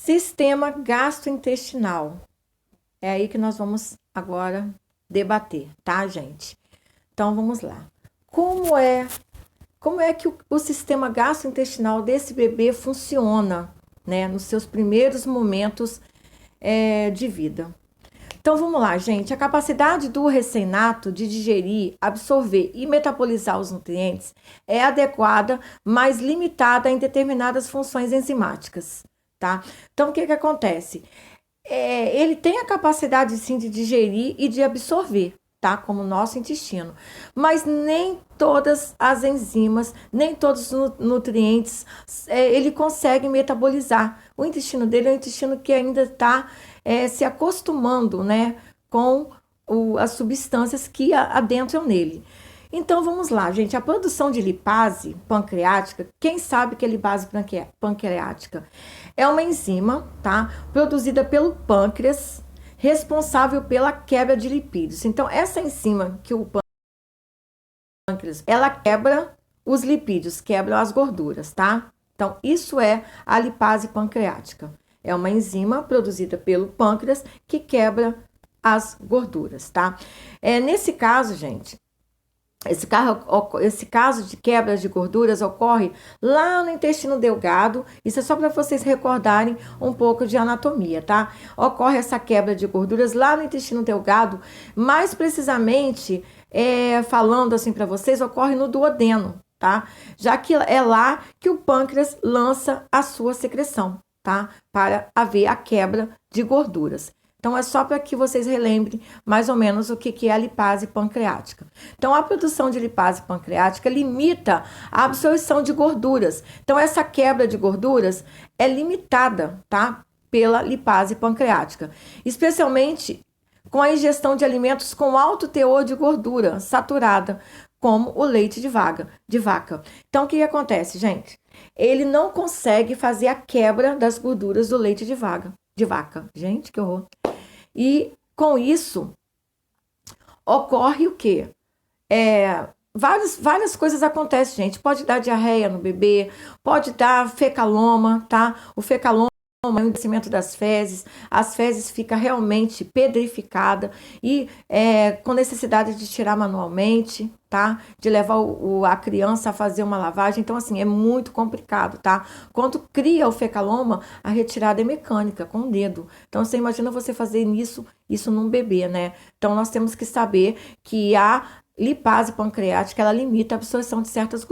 Sistema gastrointestinal. É aí que nós vamos agora debater, tá, gente? Então vamos lá. Como é que o sistema gastrointestinal desse bebê funciona, né, nos seus primeiros momentos de vida? Então vamos lá, gente. A capacidade do recém-nato de digerir, absorver e metabolizar os nutrientes é adequada, mas limitada em determinadas funções enzimáticas, tá? Então o que acontece? Ele tem a capacidade sim de digerir e de absorver, tá? Como o nosso intestino. Mas nem todas as enzimas, nem todos os nutrientes ele consegue metabolizar. O intestino dele é um intestino que ainda está se acostumando, né, com as substâncias que adentram nele. Então vamos lá, gente. A produção de lipase pancreática, quem sabe que é lipase pancreática? É uma enzima, tá? Produzida pelo pâncreas, responsável pela quebra de lipídios. Então, essa enzima que o pâncreas, ela quebra os lipídios, quebra as gorduras, tá? Então, isso é a lipase pancreática. É uma enzima produzida pelo pâncreas que quebra as gorduras, tá? Nesse caso, gente, esse caso de quebra de gorduras ocorre lá no intestino delgado. Isso é só para vocês recordarem um pouco de anatomia, tá? Ocorre essa quebra de gorduras lá no intestino delgado, mais precisamente, falando assim para vocês, ocorre no duodeno, tá? Já que é lá que o pâncreas lança a sua secreção, tá? Para haver a quebra de gorduras. Então, é só para que vocês relembrem mais ou menos o que é a lipase pancreática. Então, a produção de lipase pancreática limita a absorção de gorduras. Então, essa quebra de gorduras é limitada, tá? Pela lipase pancreática. Especialmente com a ingestão de alimentos com alto teor de gordura saturada, como o leite de vaca. Então, o que acontece, gente? Ele não consegue fazer a quebra das gorduras do leite de vaca. Gente, que horror. E com isso ocorre o quê? Várias coisas acontecem, gente. Pode dar diarreia no bebê, pode dar fecaloma, tá? O fecaloma é o endurecimento das fezes, as fezes ficam realmente pedrificadas e com necessidade de tirar manualmente, tá? De levar a criança a fazer uma lavagem. Então, assim, é muito complicado, tá? Quando cria o fecaloma, a retirada é mecânica, com o dedo. Então, você imagina você fazer isso num bebê, né? Então, nós temos que saber que a lipase pancreática, ela limita a absorção de certas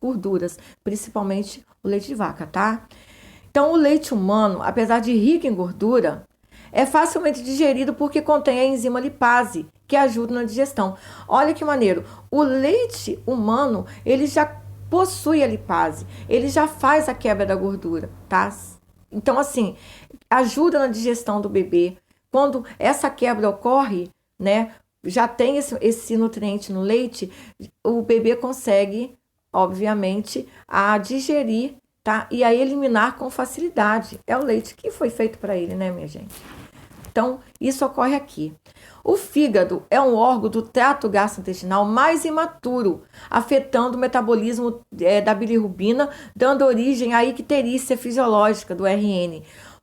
gorduras, principalmente o leite de vaca, tá? Então, o leite humano, apesar de rico em gordura, é facilmente digerido porque contém a enzima lipase, que ajuda na digestão. Olha que maneiro, o leite humano, ele já possui a lipase, ele já faz a quebra da gordura, tá? Então, assim, ajuda na digestão do bebê. Quando essa quebra ocorre, né, já tem esse nutriente no leite, o bebê consegue, obviamente, a digerir, tá? E a eliminar com facilidade. É o leite que foi feito para ele, né, minha gente? Então, isso ocorre aqui. O fígado é um órgão do trato gastrointestinal mais imaturo, afetando o metabolismo da bilirrubina, dando origem à icterícia fisiológica do RN.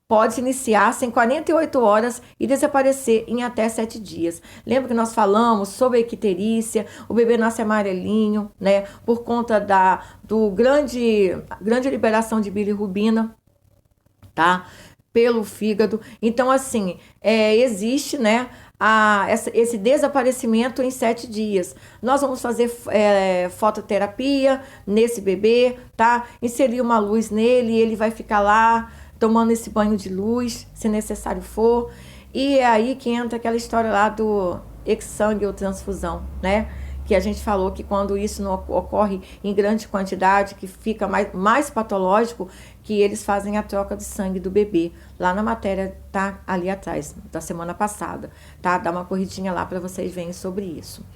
Pode iniciar-se em 48 horas e desaparecer em até 7 dias. Lembra que nós falamos sobre a icterícia, o bebê nasce amarelinho, né? Por conta do grande liberação de bilirrubina, tá? Pelo fígado. Então, assim, existe, né? Esse desaparecimento em 7 dias. Nós vamos fazer fototerapia nesse bebê, tá? Inserir uma luz nele, ele vai ficar lá tomando esse banho de luz, se necessário for. E é aí que entra aquela história lá do ex-sangue ou transfusão, né? Que a gente falou que quando isso não ocorre em grande quantidade, que fica mais patológico, que eles fazem a troca de sangue do bebê. Lá na matéria, tá ali atrás, da semana passada, tá? Dá uma corridinha lá para vocês verem sobre isso.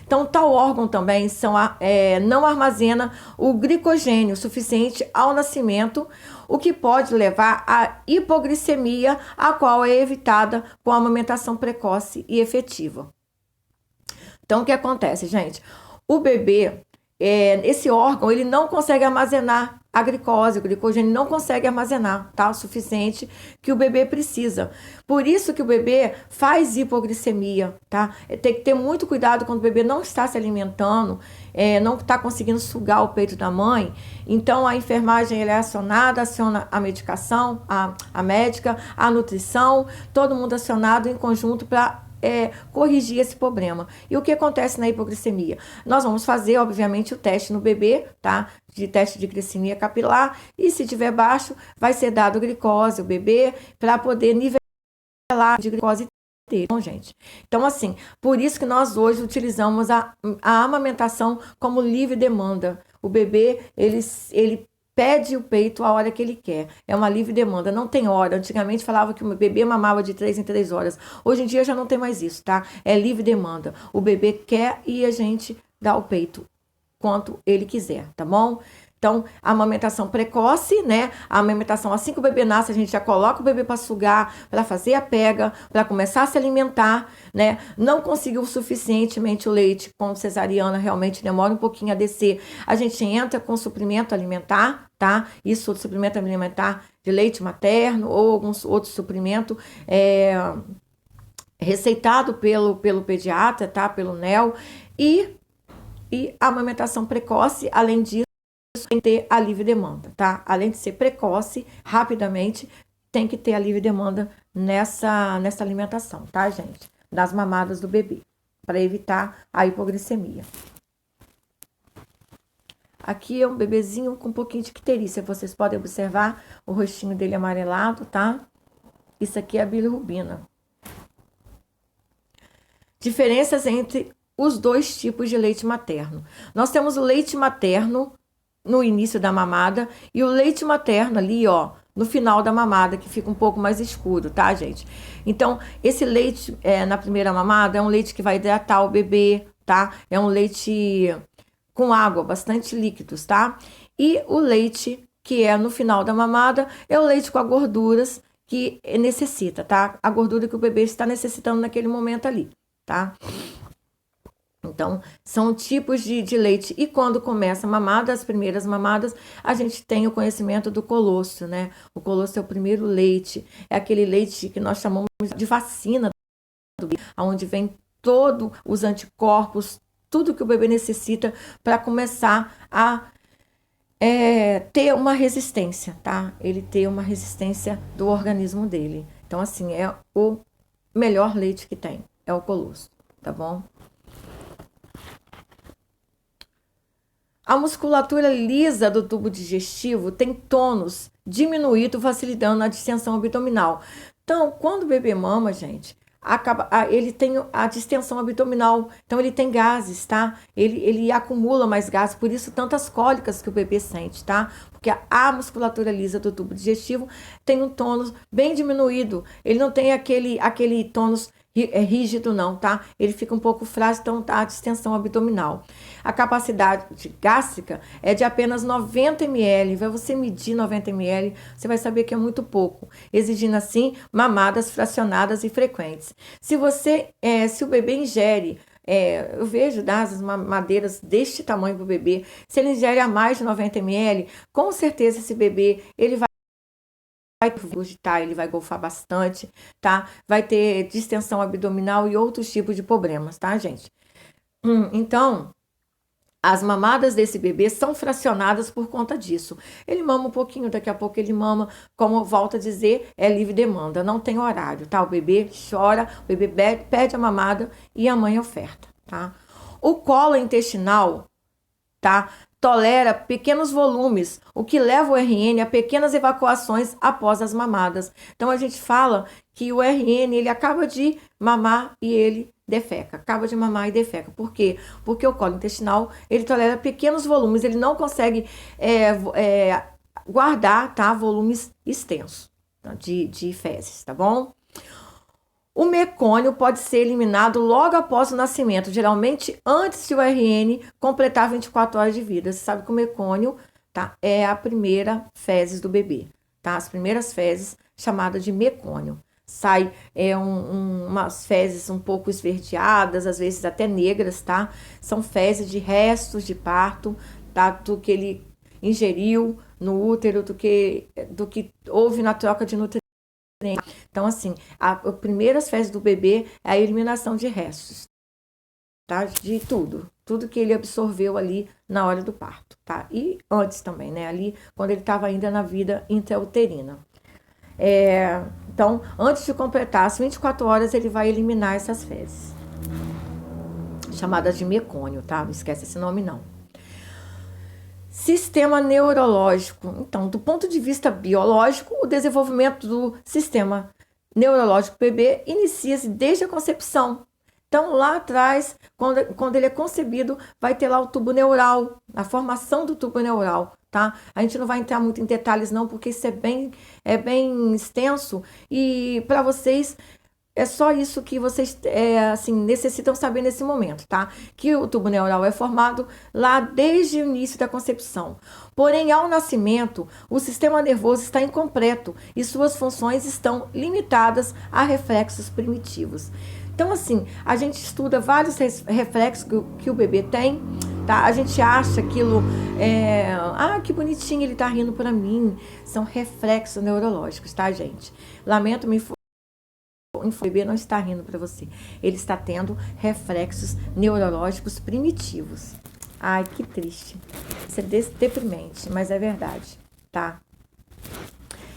Então, tal órgão também não armazena o glicogênio suficiente ao nascimento, o que pode levar à hipoglicemia, a qual é evitada com a amamentação precoce e efetiva. Então, o que acontece, gente? O bebê, esse órgão, ele não consegue armazenar a glicose, o glicogênio não consegue armazenar, tá? O suficiente que o bebê precisa. Por isso que o bebê faz hipoglicemia, tá? Tem que ter muito cuidado quando o bebê não está se alimentando, não está conseguindo sugar o peito da mãe. Então a enfermagem ela é acionada, aciona a medicação, a médica, a nutrição, todo mundo acionado em conjunto para corrigir esse problema. E o que acontece na hipoglicemia? Nós vamos fazer, obviamente, o teste no bebê, tá? De teste de glicemia capilar, e se tiver baixo, vai ser dado glicose ao bebê para poder nivelar de glicose dele, então, gente. Então, assim, por isso que nós hoje utilizamos a amamentação como livre demanda. O bebê, ele pede o peito a hora que ele quer. É uma livre demanda, não tem hora. Antigamente falava que o bebê mamava de 3 em 3 horas. Hoje em dia já não tem mais isso, tá? É livre demanda. O bebê quer e a gente dá o peito quanto ele quiser, tá bom? Então, a amamentação precoce, né? A amamentação, assim que o bebê nasce, a gente já coloca o bebê para sugar, para fazer a pega, para começar a se alimentar, né? Não conseguiu suficientemente o leite com cesariana, realmente demora um pouquinho a descer. A gente entra com suplemento alimentar, tá? Isso, suplemento alimentar de leite materno ou alguns outros suplementos receitado pelo pediatra, tá? Pelo NEL. E a amamentação precoce, além disso, tem que ter a livre demanda, tá? Além de ser precoce, rapidamente, tem que ter a livre demanda nessa alimentação, tá, gente? Das mamadas do bebê, para evitar a hipoglicemia. Aqui é um bebezinho com um pouquinho de icterícia, vocês podem observar o rostinho dele amarelado, tá? Isso aqui é a bilirrubina. Diferenças entre os dois tipos de leite materno. Nós temos o leite materno no início da mamada e o leite materno ali, ó, no final da mamada, que fica um pouco mais escuro, tá, gente? Então, esse leite na primeira mamada é um leite que vai hidratar o bebê, tá? É um leite com água, bastante líquidos, tá? E o leite que é no final da mamada é o leite com as gorduras que necessita, tá? A gordura que o bebê está necessitando naquele momento ali, tá? Então, são tipos de leite. E quando começa a mamada, as primeiras mamadas, a gente tem o conhecimento do colostro, né? O colostro é o primeiro leite. É aquele leite que nós chamamos de vacina do bebê, onde vem todos os anticorpos, tudo que o bebê necessita para começar a ter uma resistência, tá? Ele ter uma resistência do organismo dele. Então, assim, é o melhor leite que tem, é o colostro, tá bom? A musculatura lisa do tubo digestivo tem tônus diminuído, facilitando a distensão abdominal. Então, quando o bebê mama, gente, ele tem a distensão abdominal, então ele tem gases, tá? Ele acumula mais gases, por isso tantas cólicas que o bebê sente, tá? Porque a musculatura lisa do tubo digestivo tem um tônus bem diminuído, ele não tem aquele tônus rígido não, tá? Ele fica um pouco frágil, então tá a distensão abdominal. A capacidade gástrica é de apenas 90 ml. Vai você medir 90 ml, você vai saber que é muito pouco, exigindo assim mamadas fracionadas e frequentes. Se o bebê ingere, eu vejo as mamadeiras deste tamanho para o bebê, se ele ingere a mais de 90 ml, com certeza esse bebê ele vai regurgitar, ele vai golfar bastante, tá? Vai ter distensão abdominal e outros tipos de problemas, tá, gente? Então, as mamadas desse bebê são fracionadas por conta disso. Ele mama um pouquinho, daqui a pouco ele mama, como volto a dizer, é livre demanda, não tem horário, tá? O bebê chora, o bebê pede a mamada e a mãe oferta, tá? O colo intestinal, tá? Tolera pequenos volumes, o que leva o RN a pequenas evacuações após as mamadas. Então, a gente fala que o RN, ele acaba de mamar e ele defeca. Acaba de mamar e defeca. Por quê? Porque o colo intestinal, ele tolera pequenos volumes, ele não consegue guardar, tá? Volumes extensos, tá? de fezes, tá bom? O mecônio pode ser eliminado logo após o nascimento, geralmente antes de o RN completar 24 horas de vida. Você sabe que o mecônio, tá, é a primeira fezes do bebê, tá? As primeiras fezes chamadas de mecônio. Sai umas fezes um pouco esverdeadas, às vezes até negras, tá? São fezes de restos de parto, tá? Do que ele ingeriu no útero do que houve na troca de nutrientes. Então, assim, as primeiras fezes do bebê é a eliminação de restos, tá? De tudo que ele absorveu ali na hora do parto, tá? E antes também, né? Ali, quando ele estava ainda na vida intrauterina. Então, antes de completar as 24 horas, ele vai eliminar essas fezes, chamadas de mecônio, tá? Não esquece esse nome, não. Sistema neurológico. Então, do ponto de vista biológico, o desenvolvimento do sistema neurológico do bebê inicia-se desde a concepção. Então, lá atrás, quando ele é concebido, vai ter lá o tubo neural, a formação do tubo neural, tá? A gente não vai entrar muito em detalhes, não, porque isso é bem extenso. E para vocês, é só isso que vocês assim, necessitam saber nesse momento, tá? Que o tubo neural é formado lá desde o início da concepção. Porém, ao nascimento, o sistema nervoso está incompleto e suas funções estão limitadas a reflexos primitivos. Então, assim, a gente estuda vários reflexos que o bebê tem, tá? A gente acha aquilo, que bonitinho, ele tá rindo para mim. São reflexos neurológicos, tá, gente? Lamento me o bebê não está rindo para você. Ele está tendo reflexos neurológicos primitivos. Ai, que triste. Isso é deprimente, mas é verdade, tá?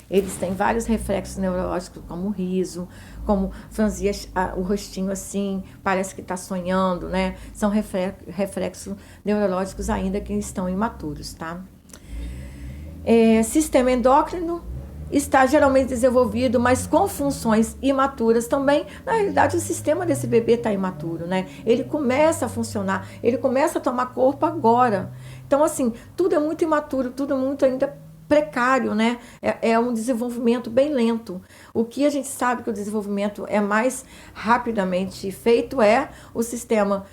Eles têm vários reflexos neurológicos, como o riso, como franzir o rostinho assim, parece que está sonhando, né? São reflexos neurológicos ainda que estão imaturos, tá? Sistema endócrino está geralmente desenvolvido, mas com funções imaturas também. Na realidade, o sistema desse bebê está imaturo, né? Ele começa a funcionar, ele começa a tomar corpo agora. Então, assim, tudo é muito imaturo, tudo é muito ainda precário, né? É um desenvolvimento bem lento. O que a gente sabe que o desenvolvimento é mais rapidamente feito é o sistema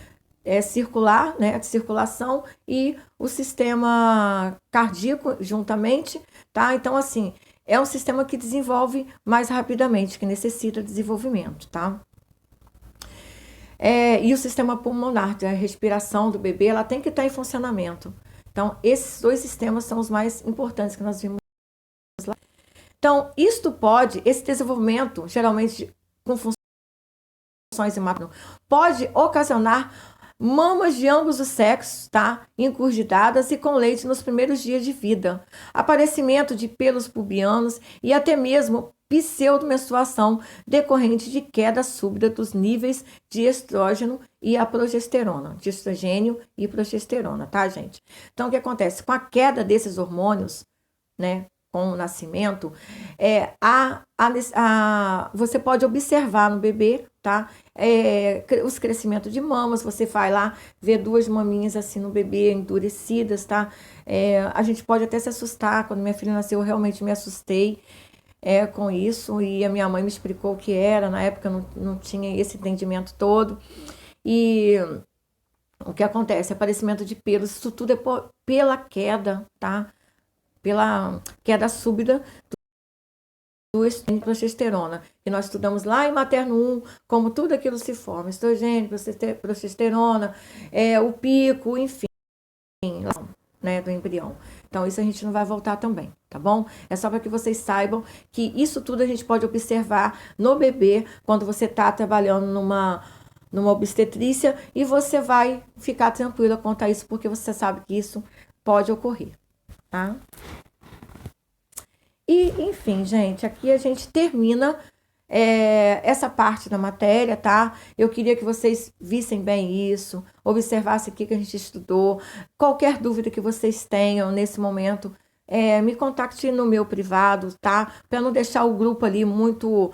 circular, né, de circulação, e o sistema cardíaco juntamente, tá? Então, assim, é um sistema que desenvolve mais rapidamente, que necessita de desenvolvimento, tá? E o sistema pulmonar, a respiração do bebê, ela tem que estar em funcionamento. Então, esses dois sistemas são os mais importantes que nós vimos lá. Então, esse desenvolvimento, geralmente com funções imaturas, pode ocasionar mamas de ambos os sexos, tá? Encurgidadas e com leite nos primeiros dias de vida. Aparecimento de pelos pubianos e até mesmo pseudomenstruação decorrente de queda súbita dos níveis de estrógeno e a progesterona, de estrogênio e progesterona, tá, gente? Então, o que acontece? Com a queda desses hormônios, né, com o nascimento, você pode observar no bebê, tá? Os crescimentos de mamas, você vai lá ver duas maminhas assim no bebê endurecidas, tá? A gente pode até se assustar. Quando minha filha nasceu, eu realmente me assustei com isso, e a minha mãe me explicou o que era. Na época eu não tinha esse entendimento todo. E o que acontece? Aparecimento de pelos, isso tudo é pela queda, tá? Pela queda súbita do estrogênio e progesterona, que nós estudamos lá em Materno 1, como tudo aquilo se forma, estrogênio, progesterona, o pico, enfim, né, do embrião. Então, isso a gente não vai voltar também, tá bom? É só para que vocês saibam que isso tudo a gente pode observar no bebê quando você está trabalhando numa obstetrícia, e você vai ficar tranquila quanto a isso, porque você sabe que isso pode ocorrer, tá? E, enfim, gente, aqui a gente termina essa parte da matéria, tá? Eu queria que vocês vissem bem isso, observassem o que a gente estudou. Qualquer dúvida que vocês tenham nesse momento, me contacte no meu privado, tá? Para não deixar o grupo ali muito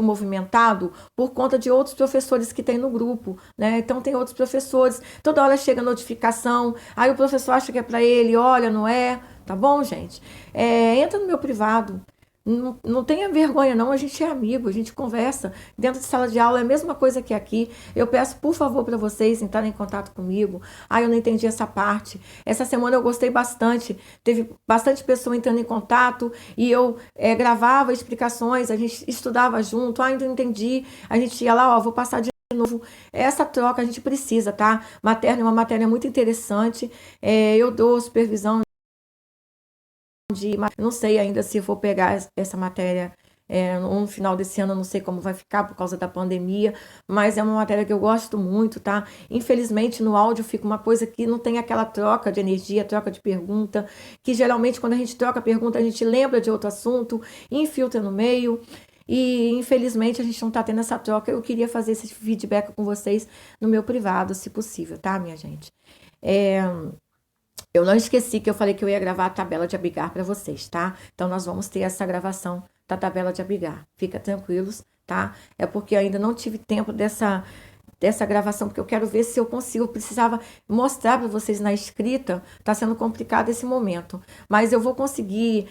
movimentado por conta de outros professores que tem no grupo, né? Então tem outros professores, toda hora chega notificação, aí o professor acha que é para ele, olha, não é, tá bom, gente? Entra no meu privado. Não tenha vergonha, não. A gente é amigo, a gente conversa. Dentro de sala de aula é a mesma coisa que aqui. Eu peço, por favor, para vocês entrarem em contato comigo. Eu não entendi essa parte. Essa semana eu gostei bastante. Teve bastante pessoa entrando em contato e eu gravava explicações, a gente estudava junto. Ainda não entendi. A gente ia lá, vou passar de novo. Essa troca a gente precisa, tá? Materno é uma matéria muito interessante. Eu dou supervisão Não sei ainda se vou pegar essa matéria no final desse ano, eu não sei como vai ficar por causa da pandemia, mas é uma matéria que eu gosto muito, tá? Infelizmente, no áudio fica uma coisa que não tem aquela troca de energia, troca de pergunta, que geralmente quando a gente troca a pergunta, a gente lembra de outro assunto, infiltra no meio, e infelizmente a gente não tá tendo essa troca. Eu queria fazer esse feedback com vocês no meu privado, se possível, tá, minha gente? Eu não esqueci que eu falei que eu ia gravar a tabela de Abigar para vocês, tá? Então nós vamos ter essa gravação da tabela de Abigar. Fica tranquilos, tá? É porque eu ainda não tive tempo dessa gravação, porque eu quero ver se eu consigo. Eu precisava mostrar para vocês na escrita, tá sendo complicado esse momento. Mas eu vou conseguir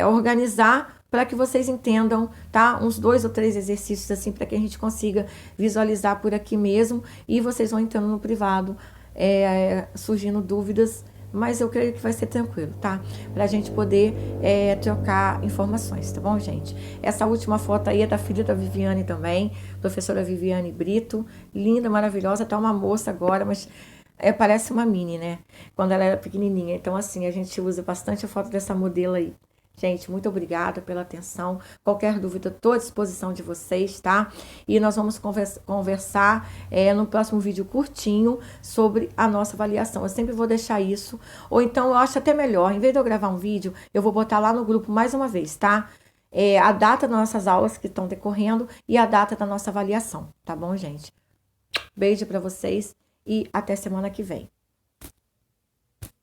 organizar para que vocês entendam, tá? Uns 2 ou 3 exercícios assim, para que a gente consiga visualizar por aqui mesmo. E vocês vão entrando no privado, surgindo dúvidas, mas eu creio que vai ser tranquilo, tá? Pra gente poder trocar informações, tá bom, gente? Essa última foto aí é da filha da Viviane também, professora Viviane Brito, linda, maravilhosa, tá uma moça agora, mas parece uma mini, né? Quando ela era pequenininha. Então, assim, a gente usa bastante a foto dessa modelo aí. Gente, muito obrigada pela atenção. Qualquer dúvida, estou à disposição de vocês, tá? E nós vamos conversar no próximo vídeo curtinho sobre a nossa avaliação. Eu sempre vou deixar isso. Ou então, eu acho até melhor, em vez de eu gravar um vídeo, eu vou botar lá no grupo mais uma vez, tá? A data das nossas aulas que estão decorrendo e a data da nossa avaliação, tá bom, gente? Beijo para vocês e até semana que vem.